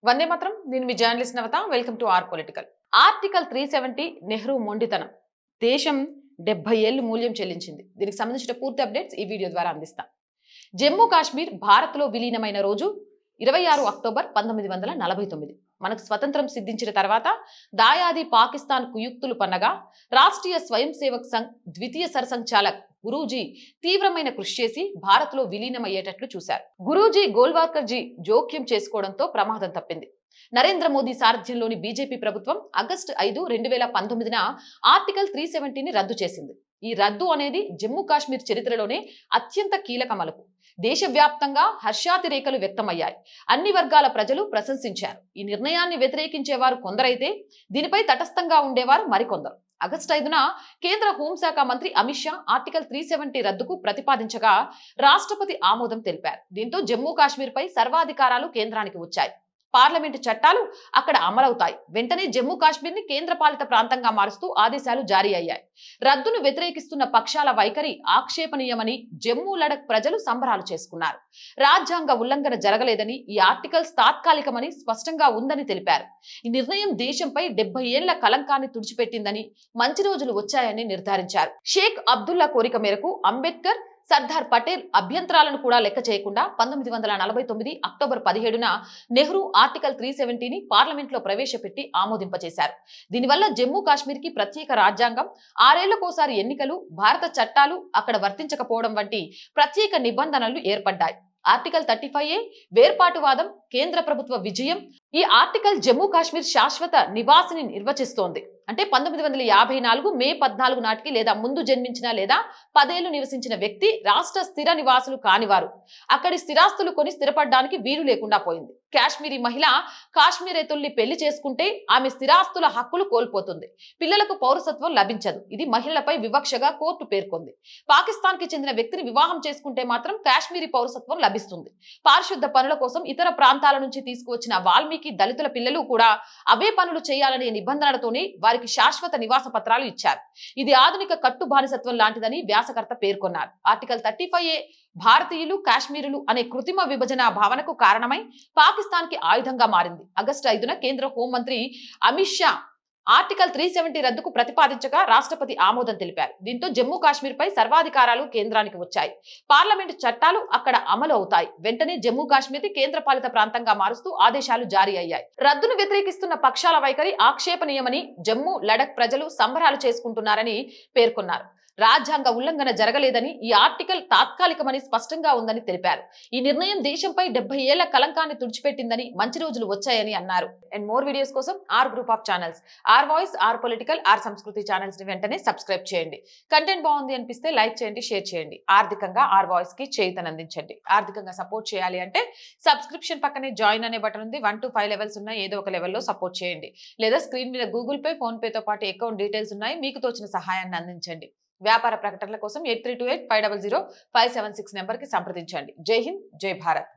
వందే మాత్రం. నేను మీ journalist Navatha. Welcome to our political. Article 370 Nehru మొండితనం. దేశం 70 ఏళ్లు మూల్యం చెల్లించింది. దీనికి సంబంధించిన పూర్తి అప్డేట్స్ ఈ వీడియో ద్వారా అందిస్తాం. జమ్మూ కాశ్మీర్ భారత్లో విలీనమైన రోజు 26 అక్టోబర్ 1949. మనకు స్వతంత్రం సిద్ధించిన తర్వాత దాయాది పాకిస్తాన్ కుయుక్తులు పన్నగా రాష్ట్రీయ స్వయం సేవక్ సంఘ్ ద్వితీయ సర్సంఘచాలక్ గురూజీ తీవ్రమైన కృషి చేసి భారత్ లో విలీనమయ్యేటట్లు చూశారు. గురూజీ గోల్వాల్కర్ జీ జోక్యం చేసుకోవడంతో ప్రమాదం తప్పింది. నరేంద్ర మోదీ సారథ్యంలోని బీజేపీ ప్రభుత్వం ఆగస్టు 5, 2019న ఆర్టికల్ 370ని రద్దు చేసింది. ఈ రద్దు అనేది జమ్మూ కాశ్మీర్ చరిత్రలోనే అత్యంత కీలక మలుపు. దేశవ్యాప్తంగా హర్షాతిరేకలు వ్యక్తమయ్యాయి. అన్ని వర్గాల ప్రజలు ప్రశంసించారు. ఈ నిర్ణయాన్ని వ్యతిరేకించేవారు కొందరైతే దీనిపై తటస్థంగా ఉండేవారు మరికొందరు. ఆగస్టు 5న కేంద్ర హోంశాఖ మంత్రి అమిత్ షా ఆర్టికల్ 370 రద్దుకు ప్రతిపాదించగా రాష్ట్రపతి ఆమోదం తెలిపారు. దీంతో జమ్మూ కాశ్మీర్ పై సర్వాధికారాలు కేంద్రానికి వచ్చాయి. పార్లమెంటు చట్టాలు అక్కడ అమలవుతాయి. వెంటనే జమ్మూ కాశ్మీర్ ని కేంద్ర పాలిత ప్రాంతంగా మారుస్తూ ఆదేశాలు జారీ అయ్యాయి. రద్దును వ్యతిరేకిస్తున్న పక్షాల వైఖరి ఆక్షేపణీయమని జమ్మూ లడక్ ప్రజలు సంబరాలు చేసుకున్నారు. రాజ్యాంగ ఉల్లంఘన జరగలేదని, ఈ ఆర్టికల్స్ తాత్కాలికమని స్పష్టంగా ఉందని తెలిపారు. ఈ నిర్ణయం దేశంపై 70 ఏళ్ల కలంకాన్ని తుడిచిపెట్టిందని, మంచి రోజులు వచ్చాయని నిర్ధారించారు. షేక్ అబ్దుల్లా కోరిక మేరకు అంబేద్కర్, సర్దార్ పటేల్ అభ్యంతరాలను కూడా లెక్క చేయకుండా 1949 అక్టోబర్ 17న నెహ్రూ ఆర్టికల్ 370ని పార్లమెంట్ లో ప్రవేశపెట్టి ఆమోదింపచేశారు. దీనివల్ల జమ్మూ కాశ్మీర్ కి ప్రత్యేక రాజ్యాంగం, 6 ఏళ్లకోసారి ఎన్నికలు, భారత చట్టాలు అక్కడ వర్తించకపోవడం వంటి ప్రత్యేక నిబంధనలు ఏర్పడ్డాయి. ఆర్టికల్ 35A వేర్పాటువాదం కేంద్ర ప్రభుత్వ విజయం. ఈ ఆర్టికల్ జమ్మూ కాశ్మీర్ శాశ్వత నివాసిని నిర్వచిస్తోంది. అంటే 1954 మే 14 నాటికి లేదా ముందు జన్మించిన లేదా 10 ఏళ్లు నివసించిన వ్యక్తి రాష్ట్ర స్థిర నివాసులు కానివారు అక్కడి స్థిరాస్తులు కొని స్థిరపడడానికి వీలు లేకుండా పోయింది. కాశ్మీరీ మహిళ కాశ్మీరేతుల్ని పెళ్లి చేసుకుంటే ఆమె స్థిరాస్తుల హక్కులు కోల్పోతుంది. పిల్లలకు పౌరసత్వం లభించదు. ఇది మహిళలపై వివక్షగా కోర్టు పేర్కొంది. పాకిస్తాన్ కి చెందిన వ్యక్తిని వివాహం చేసుకుంటే మాత్రం కాశ్మీరీ పౌరసత్వం లభిస్తుంది. పారిశుద్ధ పనుల కోసం ఇతర ప్రాంతాల నుంచి తీసుకువచ్చిన వాల్మీకి దళితుల పిల్లలు కూడా అవే పనులు చేయాలనే నిబంధనలతోనే వారికి శాశ్వత నివాస పత్రాలు ఇచ్చారు. ఇది ఆధునిక కట్టు బానిసత్వం లాంటిదని వ్యాసకర్త పేర్కొన్నారు. ఆర్టికల్ 35A భారతీయులు, కాశ్మీరులు అనే కృత్రిమ విభజన భావనకు కారణమై పాకిస్తాన్ కి ఆయుధంగా మారింది. ఆగస్టు 5న కేంద్ర హోంమంత్రి అమిత్ షా ఆర్టికల్ 370 రద్దుకు ప్రతిపాదించగా రాష్ట్రపతి ఆమోదం తెలిపారు. దీంతో జమ్మూ కాశ్మీర్ పై సర్వాధికారాలు కేంద్రానికి వచ్చాయి. పార్లమెంటు చట్టాలు అక్కడ అమలు అవుతాయి. వెంటనే జమ్మూ కాశ్మీర్ ని కేంద్ర పాలిత ప్రాంతంగా మారుస్తూ ఆదేశాలు జారీ అయ్యాయి. రద్దును వ్యతిరేకిస్తున్న పక్షాల వైఖరి ఆక్షేపణీయమని జమ్మూ లడక్ ప్రజలు సంబరాలు చేసుకుంటున్నారని పేర్కొన్నారు. రాజ్యాంగ ఉల్లంఘన జరగలేదని, ఈ ఆర్టికల్ తాత్కాలికమని స్పష్టంగా ఉందని తెలిపారు. ఈ నిర్ణయం దేశంపై 70 ఏళ్ల కలంకాన్ని తుడిచిపెట్టిందని, మంచి రోజులు వచ్చాయని అన్నారు. అండ్ మోర్ వీడియోస్ కోసం R group of channels, R voice, R political, R Sanskriti channels ని వెంటనే సబ్స్క్రైబ్ చేయండి. కంటెంట్ బాగుంది అనిపిస్తే లైక్ చేయండి, షేర్ చేయండి. ఆర్థికంగా ఆర్ వాయిస్ కి చేయూతనందించండి. ఆర్థికంగా సపోర్ట్ చేయాలి అంటే సబ్స్క్రిప్షన్ పక్కనే జాయిన్ అనే బటన్ ఉంది. 1 to 5 లెవెల్స్ ఉన్నాయి. ఏదో ఒక లెవెల్లో సపోర్ట్ చేయండి. లేదా స్క్రీన్ మీద గూగుల్ పే, ఫోన్ పే తో పాటు అకౌంట్ డీటెయిల్స్ ఉన్నాయి. మీకు తోచిన సహాయాన్ని అందించండి. వ్యాపార ప్రకటనల కోసం 8328 500 576 నెంబర్ కి సంప్రదించండి. జై హింద్, జై భారత్.